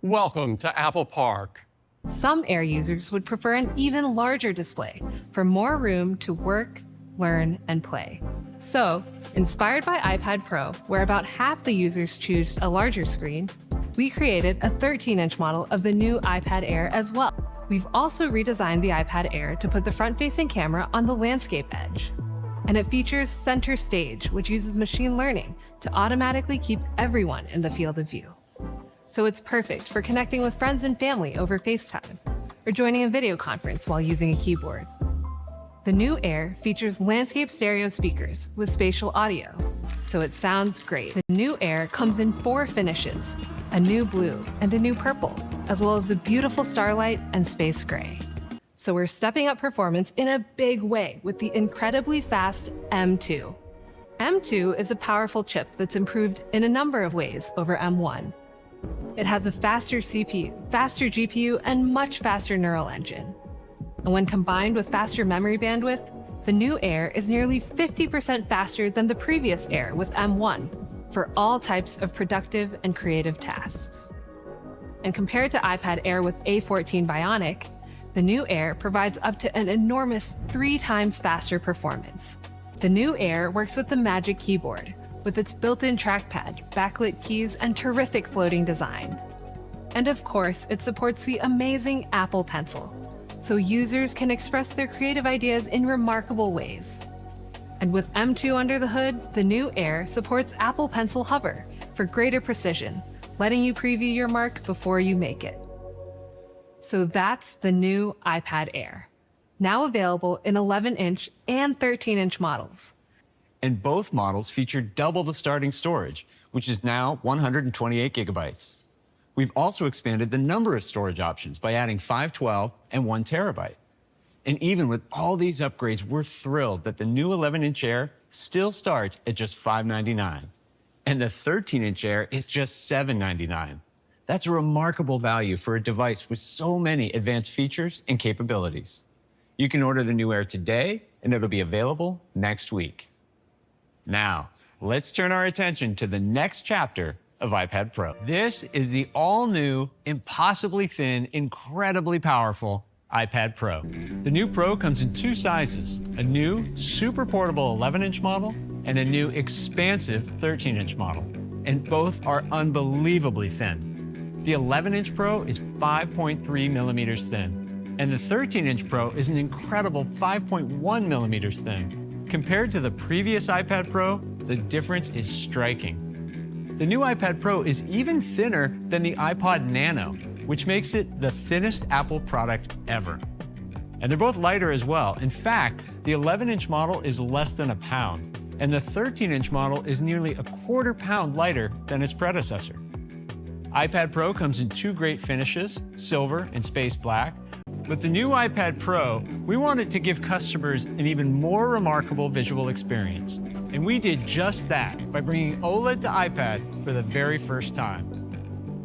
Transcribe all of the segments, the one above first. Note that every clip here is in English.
Welcome to Apple Park. Some Air users would prefer an even larger display for more room to work, learn, and play. So, inspired by iPad Pro, where about half the users choose a larger screen, we created a 13-inch model of the new iPad Air as well. We've also redesigned the iPad Air to put the front-facing camera on the landscape edge. And it features Center Stage, which uses machine learning to automatically keep everyone in the field of view. So it's perfect for connecting with friends and family over FaceTime, or joining a video conference while using a keyboard. The new Air features landscape stereo speakers with spatial audio, so it sounds great. The new Air comes in 4 finishes, a new blue and a new purple, as well as a beautiful starlight and space gray. So we're stepping up performance in a big way with the incredibly fast M2. M2 is a powerful chip that's improved in a number of ways over M1. It has a faster CPU, faster GPU, and much faster neural engine. And when combined with faster memory bandwidth, the new Air is nearly 50% faster than the previous Air with M1 for all types of productive and creative tasks. And compared to iPad Air with A14 Bionic, the new Air provides up to an enormous 3 times faster performance. The new Air works with the Magic Keyboard, with its built-in trackpad, backlit keys, and terrific floating design. And of course, it supports the amazing Apple Pencil, so users can express their creative ideas in remarkable ways. And with M2 under the hood, the new Air supports Apple Pencil Hover for greater precision, letting you preview your mark before you make it. So that's the new iPad Air, now available in 11-inch and 13-inch models. And both models feature double the starting storage, which is now 128 gigabytes. We've also expanded the number of storage options by adding 512 and 1 terabyte. And even with all these upgrades, we're thrilled that the new 11-inch Air still starts at just $599. And the 13-inch Air is just $799. That's a remarkable value for a device with so many advanced features and capabilities. You can order the new Air today, and it'll be available next week. Now, let's turn our attention to the next chapter of iPad Pro. This is the all-new, impossibly thin, incredibly powerful iPad Pro. The new Pro comes in 2 sizes, a new super portable 11-inch model and a new expansive 13-inch model, and both are unbelievably thin. The 11-inch Pro is 5.3 millimeters thin, and the 13-inch Pro is an incredible 5.1 millimeters thin. Compared to the previous iPad Pro, the difference is striking. The new iPad Pro is even thinner than the iPod Nano, which makes it the thinnest Apple product ever. And they're both lighter as well. In fact, the 11-inch model is less than a pound, and the 13-inch model is nearly a quarter pound lighter than its predecessor. iPad Pro comes in 2 great finishes, silver and space black. With the new iPad Pro, we wanted to give customers an even more remarkable visual experience. And we did just that by bringing OLED to iPad for the very first time.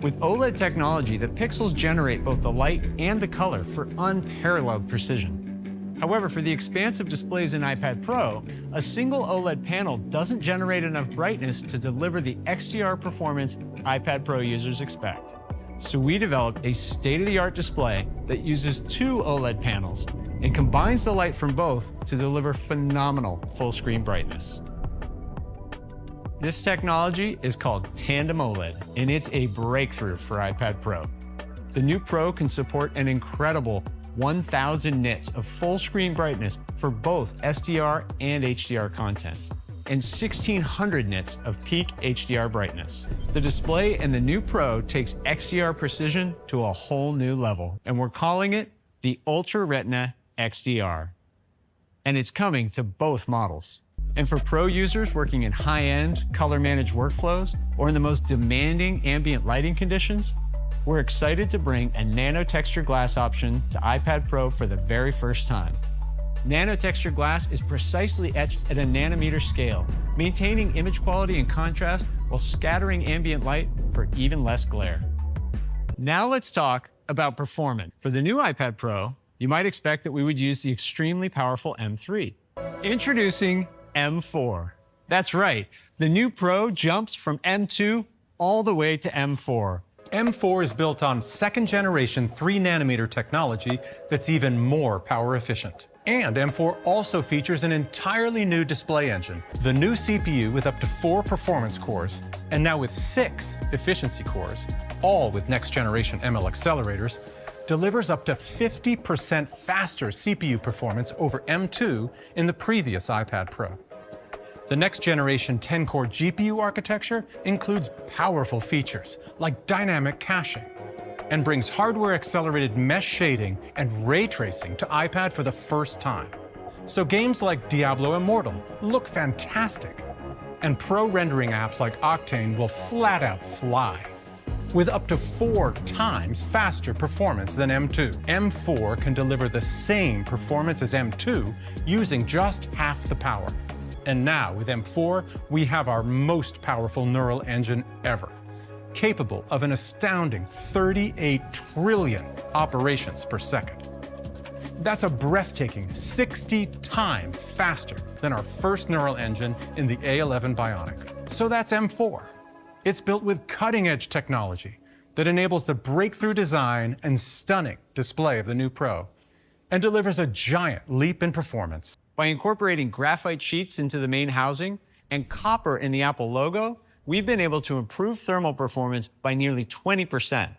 With OLED technology, the pixels generate both the light and the color for unparalleled precision. However, for the expansive displays in iPad Pro, a single OLED panel doesn't generate enough brightness to deliver the XDR performance iPad Pro users expect. So we developed a state-of-the-art display that uses 2 OLED panels and combines the light from both to deliver phenomenal full-screen brightness. This technology is called Tandem OLED, and it's a breakthrough for iPad Pro. The new Pro can support an incredible 1,000 nits of full-screen brightness for both SDR and HDR content, and 1,600 nits of peak HDR brightness. The display in the new Pro takes XDR precision to a whole new level, and we're calling it the Ultra Retina XDR. And it's coming to both models. And for Pro users working in high-end, color-managed workflows, or in the most demanding ambient lighting conditions, we're excited to bring a nano texture glass option to iPad Pro for the very first time. Nano texture glass is precisely etched at a nanometer scale, maintaining image quality and contrast while scattering ambient light for even less glare. Now let's talk about performance. For the new iPad Pro, you might expect that we would use the extremely powerful M3. Introducing M4. That's right, the new Pro jumps from M2 all the way to M4. M4 is built on second-generation 3nm technology that's even more power efficient. And M4 also features an entirely new display engine. The new CPU with up to 4 performance cores, and now with 6 efficiency cores, all with next-generation ML accelerators, delivers up to 50% faster CPU performance over M2 in the previous iPad Pro. The next-generation 10-core GPU architecture includes powerful features like dynamic caching, and brings hardware-accelerated mesh shading and ray tracing to iPad for the first time. So games like Diablo Immortal look fantastic, and pro rendering apps like Octane will flat out fly. With up to 4 times faster performance than M2, M4 can deliver the same performance as M2 using just half the power. And now with M4, we have our most powerful neural engine ever, capable of an astounding 38 trillion operations per second. That's a breathtaking 60 times faster than our first neural engine in the A11 Bionic. So that's M4. It's built with cutting-edge technology that enables the breakthrough design and stunning display of the new Pro, and delivers a giant leap in performance. By incorporating graphite sheets into the main housing and copper in the Apple logo, we've been able to improve thermal performance by nearly 20%.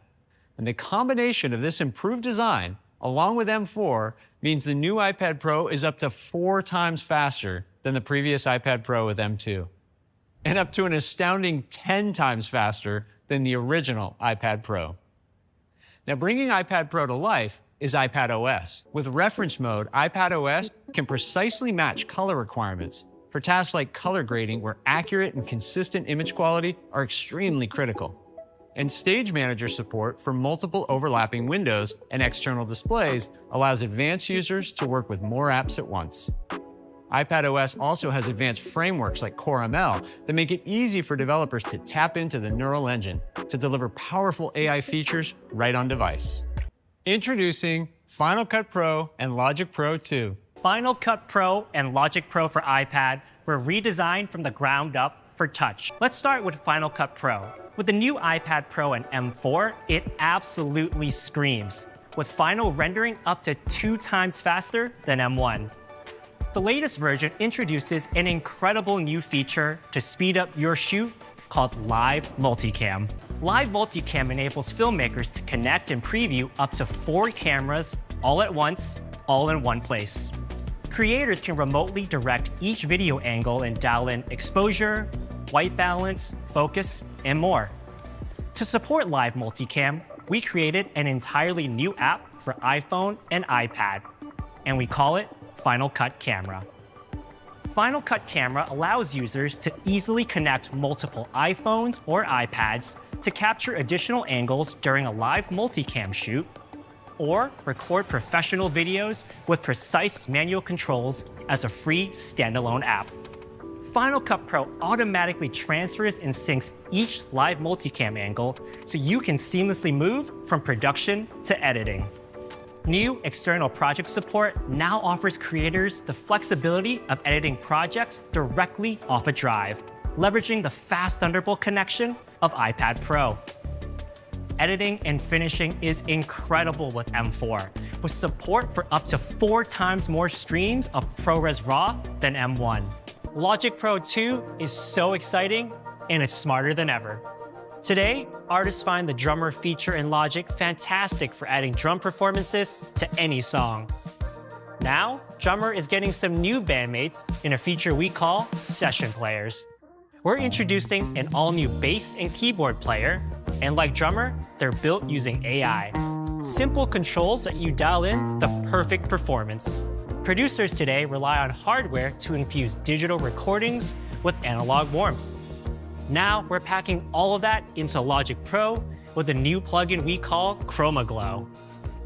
And the combination of this improved design, along with M4, means the new iPad Pro is up to 4 times faster than the previous iPad Pro with M2, and up to an astounding 10 times faster than the original iPad Pro. Now, bringing iPad Pro to life is iPad OS. With reference mode, iPad OS can precisely match color requirements for tasks like color grading, where accurate and consistent image quality are extremely critical. And Stage Manager support for multiple overlapping windows and external displays allows advanced users to work with more apps at once. iPad OS also has advanced frameworks like Core ML that make it easy for developers to tap into the neural engine to deliver powerful AI features right on device. Introducing Final Cut Pro and Logic Pro 2. Final Cut Pro and Logic Pro for iPad were redesigned from the ground up for touch. Let's start with Final Cut Pro. With the new iPad Pro and M4, it absolutely screams, with final rendering up to 2 times faster than M1. The latest version introduces an incredible new feature to speed up your shoot called Live Multicam. Live Multicam enables filmmakers to connect and preview up to 4 cameras all at once, all in one place. Creators can remotely direct each video angle and dial in exposure, white balance, focus, and more. To support Live Multicam, we created an entirely new app for iPhone and iPad, and we call it Final Cut Camera. Final Cut Camera allows users to easily connect multiple iPhones or iPads to capture additional angles during a live multicam shoot, or record professional videos with precise manual controls as a free standalone app. Final Cut Pro automatically transfers and syncs each live multicam angle so you can seamlessly move from production to editing. New external project support now offers creators the flexibility of editing projects directly off a drive, leveraging the fast Thunderbolt connection of iPad Pro. Editing and finishing is incredible with M4, with support for up to 4 times more streams of ProRes RAW than M1. Logic Pro 2 is so exciting, and it's smarter than ever. Today, artists find the drummer feature in Logic fantastic for adding drum performances to any song. Now, drummer is getting some new bandmates in a feature we call Session Players. We're introducing an all-new bass and keyboard player, and like drummer, they're built using AI. Simple controls that you dial in the perfect performance. Producers today rely on hardware to infuse digital recordings with analog warmth. Now we're packing all of that into Logic Pro with a new plugin we call Chroma Glow.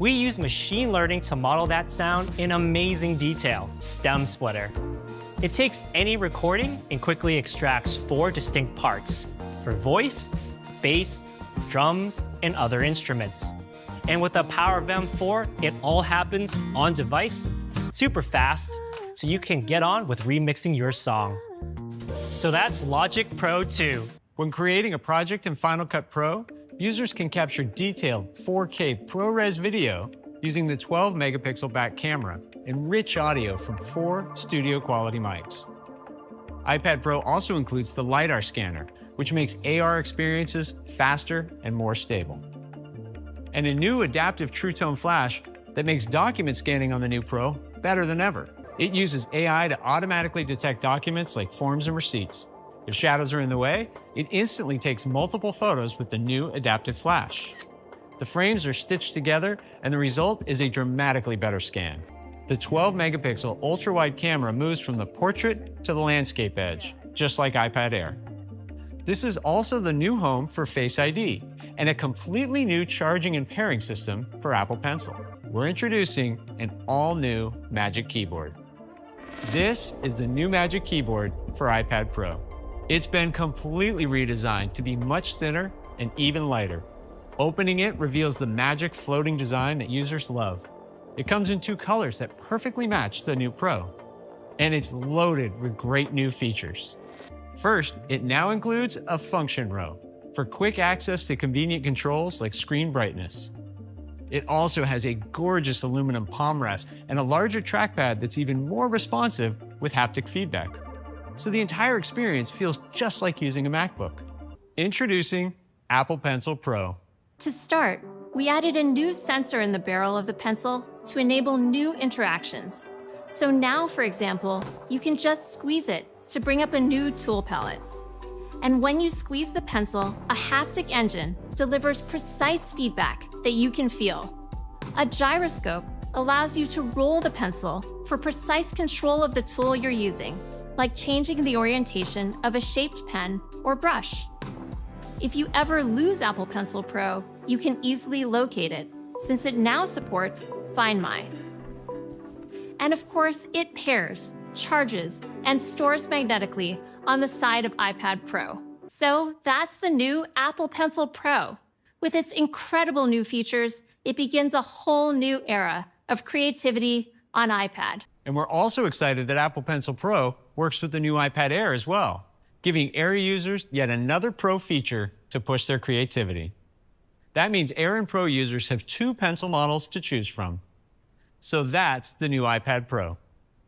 We use machine learning to model that sound in amazing detail, Stem Splitter. It takes any recording and quickly extracts 4 distinct parts for voice, bass, drums, and other instruments. And with the power of M4, it all happens on device, super fast, so you can get on with remixing your song. So that's Logic Pro 2. When creating a project in Final Cut Pro, users can capture detailed 4K ProRes video using the 12-megapixel back camera and rich audio from 4 studio-quality mics. iPad Pro also includes the LiDAR scanner, which makes AR experiences faster and more stable. And a new adaptive True Tone flash that makes document scanning on the new Pro better than ever. It uses AI to automatically detect documents like forms and receipts. If shadows are in the way, it instantly takes multiple photos with the new adaptive flash. The frames are stitched together, and the result is a dramatically better scan. The 12-megapixel ultra-wide camera moves from the portrait to the landscape edge, just like iPad Air. This is also the new home for Face ID and a completely new charging and pairing system for Apple Pencil. We're introducing an all-new Magic Keyboard. This is the new Magic Keyboard for iPad Pro. It's been completely redesigned to be much thinner and even lighter. Opening it reveals the magic floating design that users love. It comes in 2 colors that perfectly match the new Pro. And it's loaded with great new features. First, it now includes a function row for quick access to convenient controls like screen brightness. It also has a gorgeous aluminum palm rest and a larger trackpad that's even more responsive with haptic feedback. So the entire experience feels just like using a MacBook. Introducing Apple Pencil Pro. To start, we added a new sensor in the barrel of the pencil to enable new interactions. So now, for example, you can just squeeze it to bring up a new tool palette. And when you squeeze the pencil, a haptic engine delivers precise feedback that you can feel. A gyroscope allows you to roll the pencil for precise control of the tool you're using, like changing the orientation of a shaped pen or brush. If you ever lose Apple Pencil Pro, you can easily locate it, since it now supports Find My. And of course, it pairs, charges, and stores magnetically on the side of iPad Pro. So that's the new Apple Pencil Pro. With its incredible new features, it begins a whole new era of creativity on iPad. And we're also excited that Apple Pencil Pro works with the new iPad Air as well, giving Air users yet another Pro feature to push their creativity. That means Air and Pro users have 2 pencil models to choose from. So that's the new iPad Pro.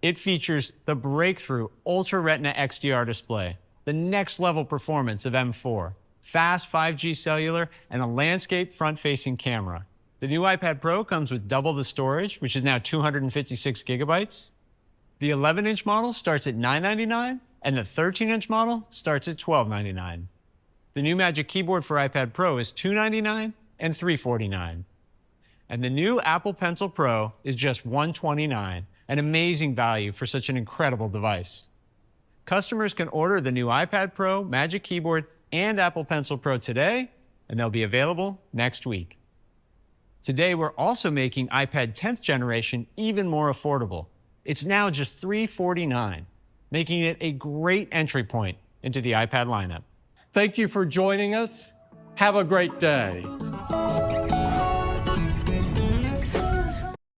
It features the breakthrough Ultra Retina XDR display, the next level performance of M4, fast 5G cellular, and a landscape front-facing camera. The new iPad Pro comes with double the storage, which is now 256 gigabytes. The 11-inch model starts at $999, and the 13-inch model starts at $1299. The new Magic Keyboard for iPad Pro is $299 and $349. And the new Apple Pencil Pro is just $129, an amazing value for such an incredible device. Customers can order the new iPad Pro, Magic Keyboard, and Apple Pencil Pro today, and they'll be available next week. Today, we're also making iPad 10th generation even more affordable. It's now just $349, making it a great entry point into the iPad lineup. Thank you for joining us. Have a great day.